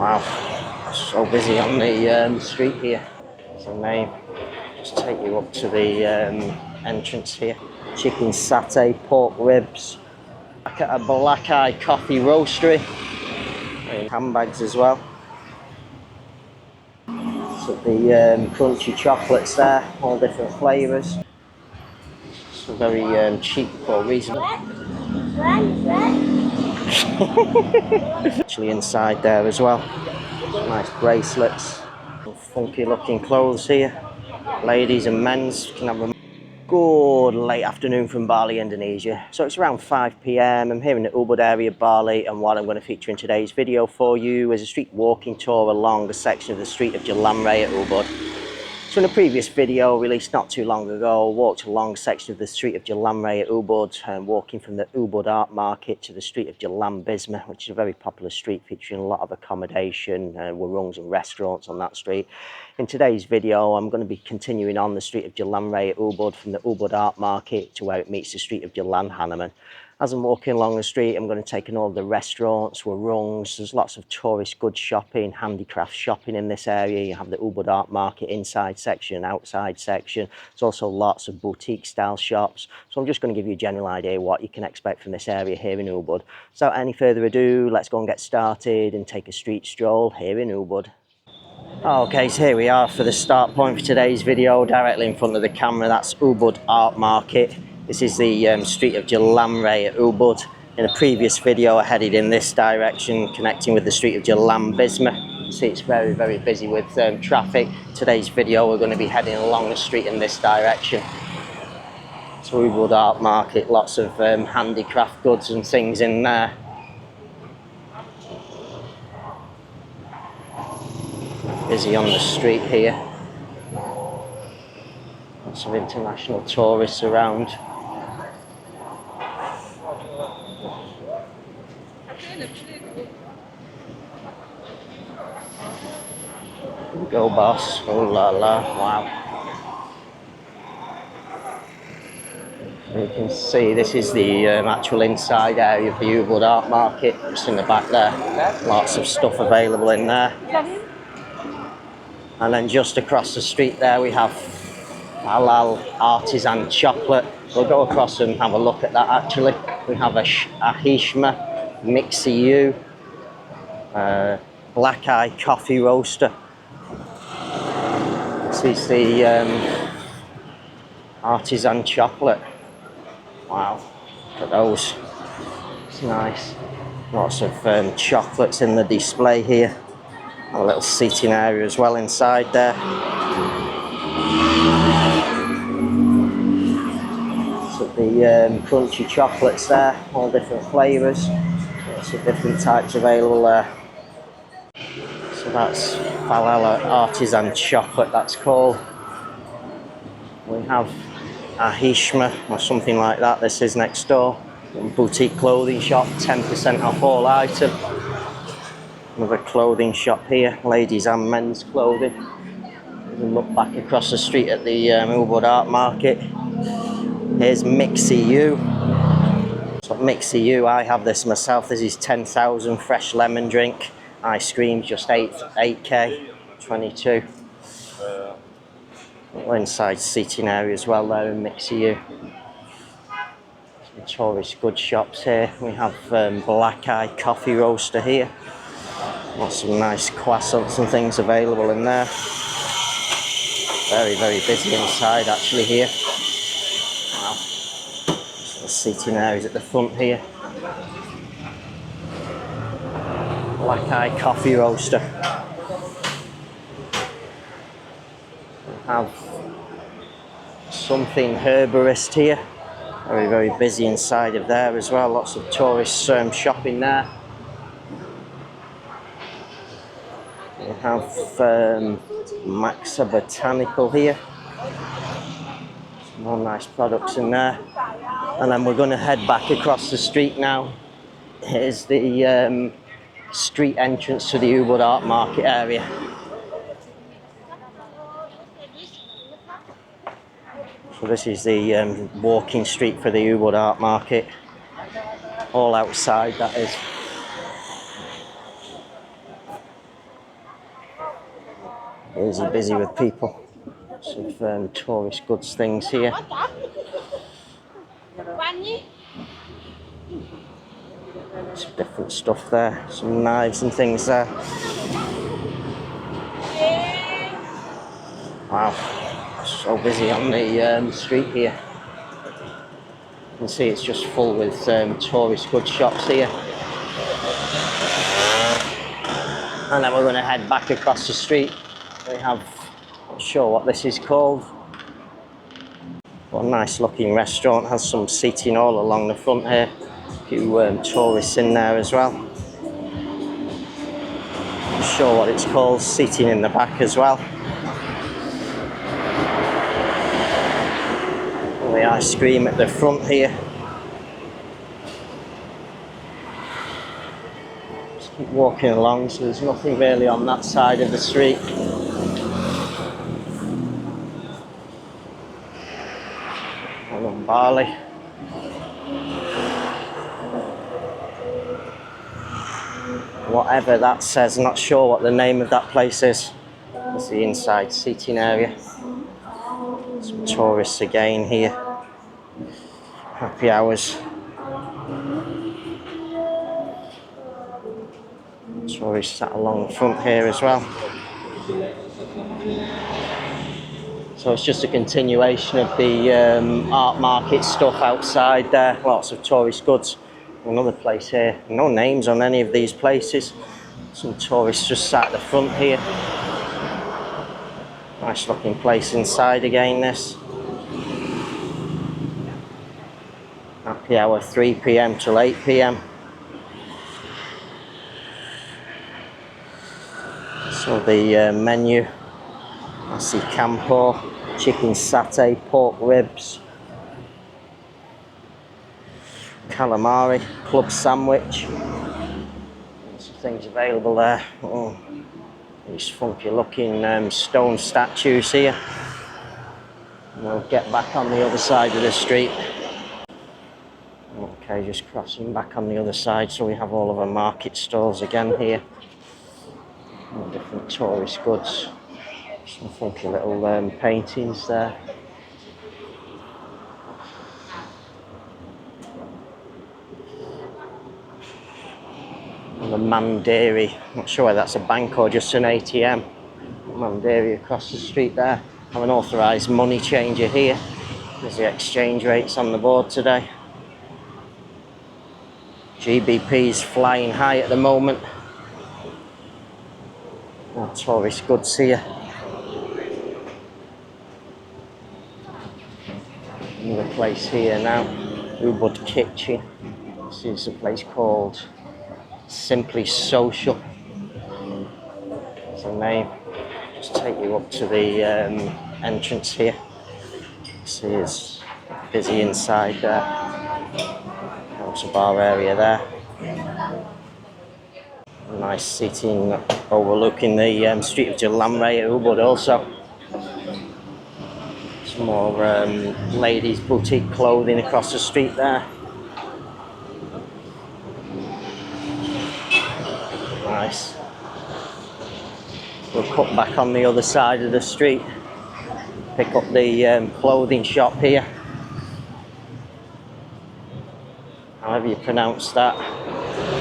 Wow, so busy on the street here. So may just take you up to the entrance here. Chicken satay, pork ribs, a black eye coffee roastery, and handbags as well. So the crunchy chocolates there, all different flavours. So very cheap for reasonable. Actually inside there as well. Some nice bracelets. Some funky looking clothes here. Ladies and men's can have a good late afternoon from Bali, Indonesia. So it's around 5 p.m. I'm here in the Ubud area of Bali, and what I'm going to feature in today's video for you is a street walking tour along a section of the street of Jalan Raya Ubud. So in a previous video released not too long ago, I walked along a section of the street of Jalan Raya Ubud, walking from the Ubud Art Market to the street of Jalan Bisma, which is a very popular street featuring a lot of accommodation, warungs and restaurants on that street. In today's video, I'm going to be continuing on the street of Jalan Raya Ubud from the Ubud Art Market to where it meets the street of Jalan Hanaman. As I'm walking along the street, I'm going to take in all the restaurants, warungs. There's lots of tourist goods shopping, handicraft shopping in this area. You have the Ubud Art Market inside section, outside section. There's also lots of boutique style shops. So I'm just going to give you a general idea what you can expect from this area here in Ubud. So without any further ado, let's go and get started and take a street stroll here in Ubud. Okay, so here we are for the start point for today's video, directly in front of the camera. That's Ubud Art Market. This is the street of Jalan Raya Ubud. In a previous video I headed in this direction, connecting with the street of Jalan Bisma. You see it's very busy with traffic. Today's video we're going to be heading along the street in this direction. So Ubud Art Market, lots of handicraft goods and things in there. Busy on the street here. Lots of international tourists around. Go boss, oh la la, wow. You can see this is the actual inside area of the Ubud Art Market, just in the back there. Lots of stuff available in there. And then just across the street there we have halal artisan chocolate. We'll go across and have a look at that actually. We have a Hishma, Mixi black eye coffee roaster. This is the artisan chocolate. Wow, look at those. It's nice. Lots of chocolates in the display here. A little seating area as well inside there. So the crunchy chocolates there, all different flavours. Lots of different types available there. So that's halal artisan chocolate, that's called. We have a Hishma or something like that. This is next door. Boutique clothing shop, 10% off all items. Another clothing shop here, ladies and men's clothing. We look back across the street at the Ubud Art Market. Here's Mixi. So Mixi, I have this myself. This is 10,000 fresh lemon drink. Ice cream, just 8k, 22. Inside seating area as well there in Mixi. Some tourist goods shops here. We have black eye coffee roaster here. Lots of nice croissants and things available in there. Very busy inside actually here. Wow. So the seating areas at the front here. Black eye coffee roaster. We have something herborist here. Very busy inside of there as well. Lots of tourists shopping there. We have Maxa Botanical here. Some more nice products in there. And then we're going to head back across the street now. Here's the street entrance to the Ubud Art Market area. So this is the walking street for the Ubud Art Market. All outside, that is. Busy, busy with people. Some tourist goods things here. Some different stuff there. Some knives and things there. Wow, so busy on the street here. You can see it's just full with tourist goods shops here. And then we're going to head back across the street. We have, not sure what this is called. But a nice looking restaurant, has some seating all along the front here. A few tourists in there as well. Not sure what it's called, seating in the back as well. And the ice cream at the front here. Just keep walking along, so there's nothing really on that side of the street. On Bali. Whatever that says, not sure what the name of that place is. It's the inside seating area. Some tourists again here. Happy hours. Tourists sat along the front here as well. So it's just a continuation of the art market stuff outside there. Lots of tourist goods. Another place here. No names on any of these places. Some tourists just sat at the front here. Nice looking place inside again, this. Happy hour 3 PM till 8 PM. So the menu. Nasi campur, chicken satay, pork ribs, calamari, club sandwich. Lots of things available there. Oh, these funky looking stone statues here. And we'll get back on the other side of the street. Okay, just crossing back on the other side, so we have all of our market stalls again here. All different tourist goods. Some funky little paintings there. And the Mandiri, not sure whether that's a bank or just an ATM. Mandiri across the street there. Have an authorised money changer here. There's the exchange rates on the board today. GBP's flying high at the moment. More tourist goods here. Another place here now, Ubud Kitchen. This is a place called Simply Social. That's the name. Just take you up to the entrance here. See, it's busy inside there. There's a bar area there. Nice seating overlooking the street of Jalan Raya Ubud also. Some more ladies' boutique clothing across the street there. Nice. We'll cut back on the other side of the street. Pick up the clothing shop here. However you pronounce that.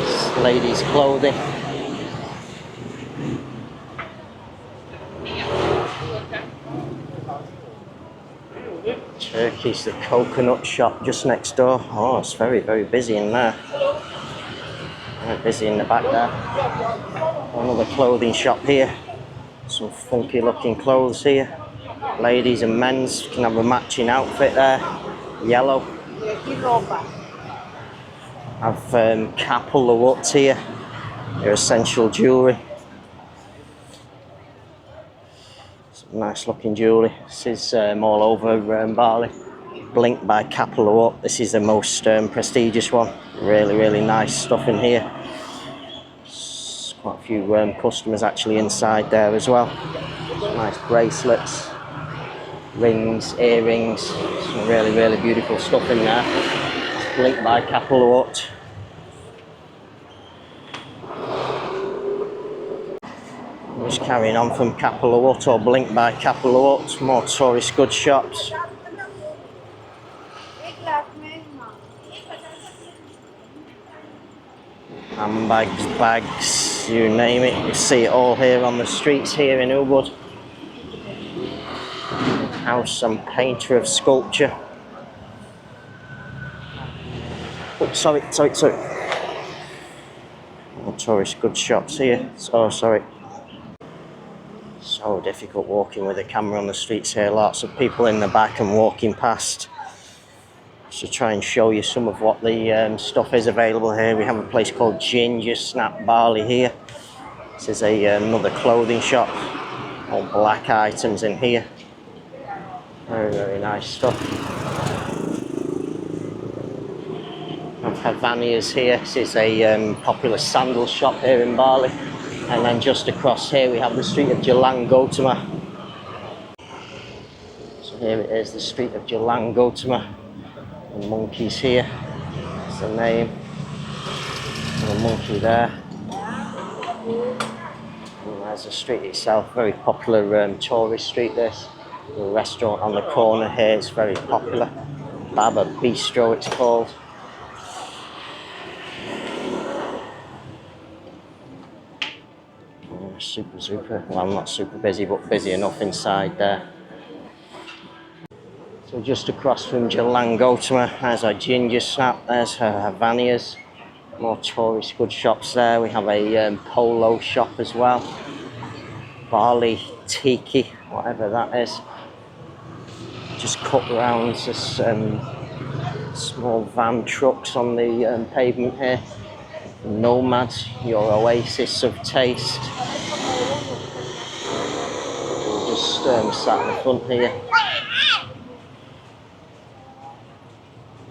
It's ladies' clothing. Turkey's the coconut shop just next door. Oh, it's very, very busy in there. Very busy in the back there. Another clothing shop here. Some funky looking clothes here. Ladies and men's, you can have a matching outfit there. Yellow. Have couple of what's here. Your essential jewellery. Some nice looking jewellery. This is all over Bali. Blink by Kapalawat. This is the most prestigious one. Really, really nice stuff in here. There's quite a few customers actually inside there as well. Some nice bracelets, rings, earrings. Some really, really beautiful stuff in there. Blink by Kapalawat. Just carrying on from Kapalawut, or Blink by Kapalawut, more tourist goods shops. Handbags, bags, you name it, you see it all here on the streets here in Ubud. House and painter of sculpture. Oh, sorry. More tourist goods shops here. Oh, sorry. So difficult walking with a camera on the streets here. Lots of people in the back and walking past. To try and show you some of what the stuff is available here. We have a place called Ginger Snap Bali here. This is another clothing shop. All black items in here. Very, very nice stuff. We have Havanias here. This is a popular sandal shop here in Bali. And then just across here we have the street of Jalan Goutama. So here it is, the street of Jalan Goutama. The monkeys here, that's the name. And a monkey there. And there's the street itself, very popular tourist street this. The restaurant on the corner here is very popular. Baba Bistro it's called. Super, well not super busy, but busy enough inside there. So just across from Jalan Goutama, there's our Ginger Snap, there's her Havanias. More tourist goods shops there. We have a polo shop as well. Bali Tiki, whatever that is. Just cut rounds, there's small van trucks on the pavement here. Nomads, your oasis of taste. We're just sat in the front here.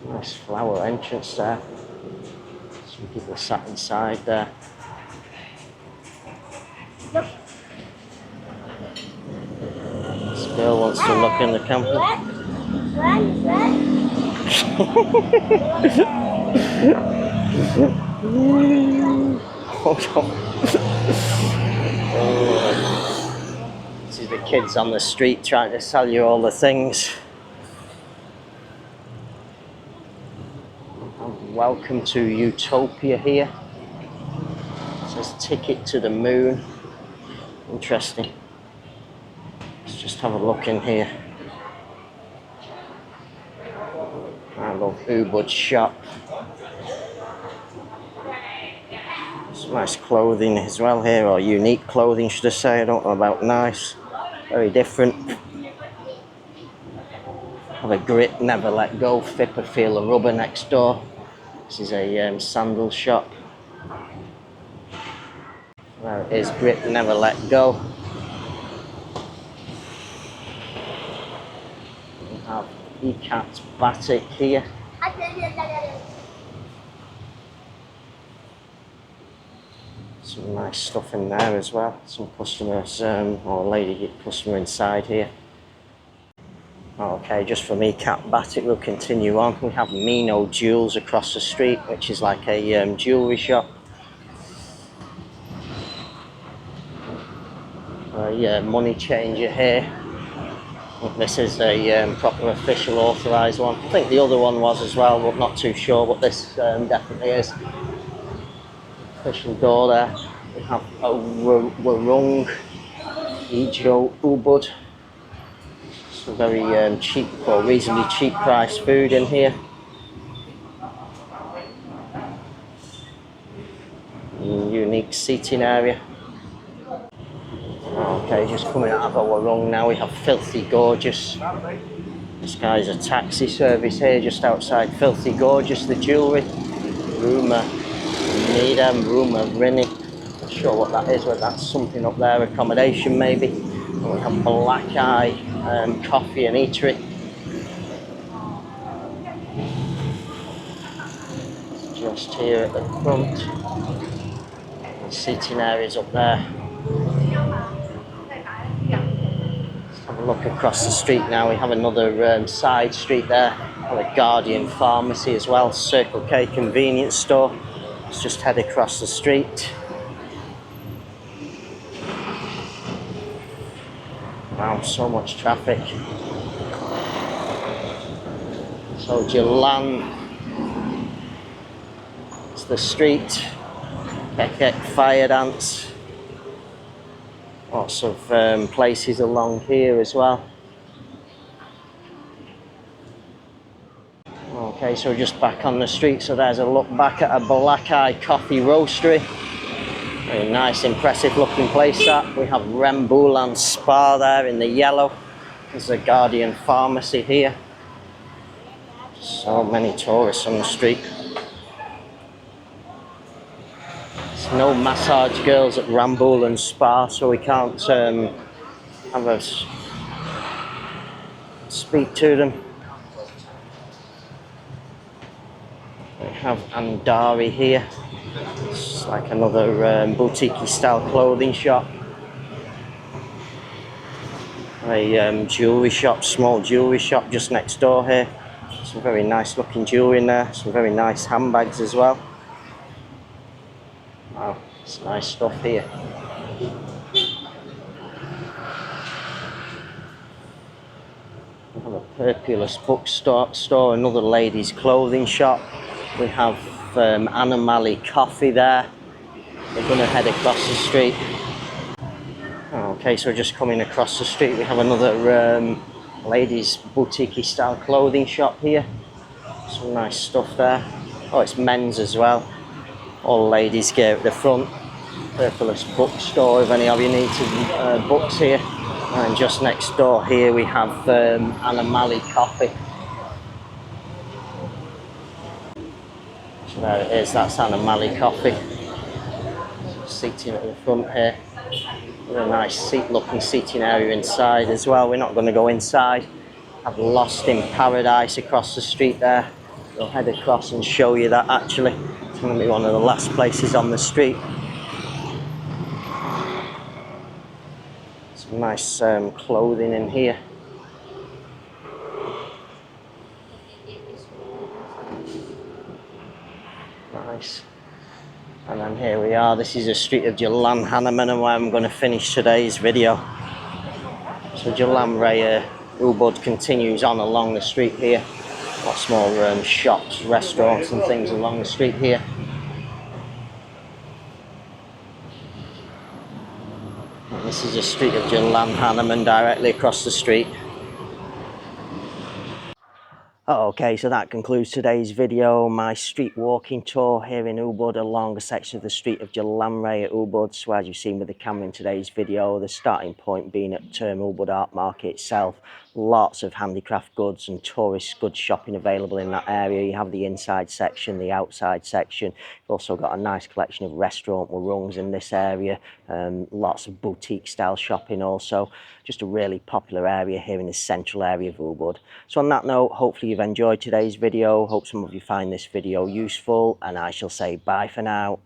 Nice flower entrance there. Some people sat inside there. This girl wants to look in the camera. Hold on. This is the kids on the street trying to sell you all the things. Welcome to Utopia here. It says ticket to the moon. Interesting. Let's just have a look in here. I love Ubud shop. Some nice clothing as well here, or unique clothing should I say. I don't know about nice. Very different. Have a grip, never let go. Fipper feel a rubber next door. This is a sandal shop. There it is, grip, never let go. We have Ikat Batik here. Some nice stuff in there as well. Some customers, or a lady customer inside here. Okay, just from Ikat Batik we'll continue on. We have Mino Jewels across the street, which is like a jewellery shop. Money changer here. This is a proper official authorised one. I think the other one was as well, but not too sure, but this definitely is. Official door there. We have a Warung Ijo Ubud. Some very cheap, or reasonably cheap priced food in here. Unique seating area. Okay, just coming out of a Warung now, we have Filthy Gorgeous. This guy's a taxi service here just outside Filthy Gorgeous, the jewellery. Rumour Needham, Rumour Rinny. Not sure what that is, whether that's something up there, accommodation maybe. And we have Black Eye Coffee and Eatery. Just here at the front. The seating areas up there. Let's have a look across the street now. We have another side street there. A Guardian Pharmacy as well. Circle K convenience store. Let's just head across the street. Wow, so much traffic. So Jalan, it's the street. Kekek fire dance. Lots of places along here as well. Okay, so we're just back on the street. So there's a look back at a Black Eye Coffee Roastery. Very nice, impressive looking place that. We have Rembulan Spa there in the yellow. There's a Guardian Pharmacy here. So many tourists on the street. There's no massage girls at Rembulan Spa, so we can't have a speak to them. We have Andari here. It's like another boutique style clothing shop. A jewellery shop, small jewellery shop just next door here. Some very nice looking jewellery in there, some very nice handbags as well. Wow, it's nice stuff here. We have a Purpulous bookstore, another ladies' clothing shop. We have Hanaman coffee there. We're going to head across the street. Okay, so just coming across the street, we have another ladies' boutique style clothing shop here. Some nice stuff there. Oh, it's men's as well. All ladies gear at the front. Purpulous bookstore if any of you need some books here. And just next door here we have Hanaman coffee. So there it is, that's Hanaman coffee. Seating at the front here. A nice looking seating area inside as well. We're not going to go inside. I've Lost in Paradise across the street there. We'll head across and show you that actually. It's going to be one of the last places on the street. Some nice clothing in here. Nice. And then here we are, this is the street of Jalan Hanaman and where I'm going to finish today's video. So Jalan Raya Ubud continues on along the street here. Lots more shops, restaurants and things along the street here. And this is the street of Jalan Hanaman directly across the street. Okay, so that concludes today's video, my street walking tour here in Ubud along a section of the street of Jalan Raya Ubud. So as you've seen with the camera in today's video, the starting point being at Ubud Art Market itself. Lots of handicraft goods and tourist goods shopping available in that area. You have the inside section, the outside section. You've also got a nice collection of restaurant rungs in this area. Lots of boutique style shopping also. Just a really popular area here in the central area of Ubud. So on that note, hopefully you've enjoyed today's video. Hope some of you find this video useful, and I shall say bye for now.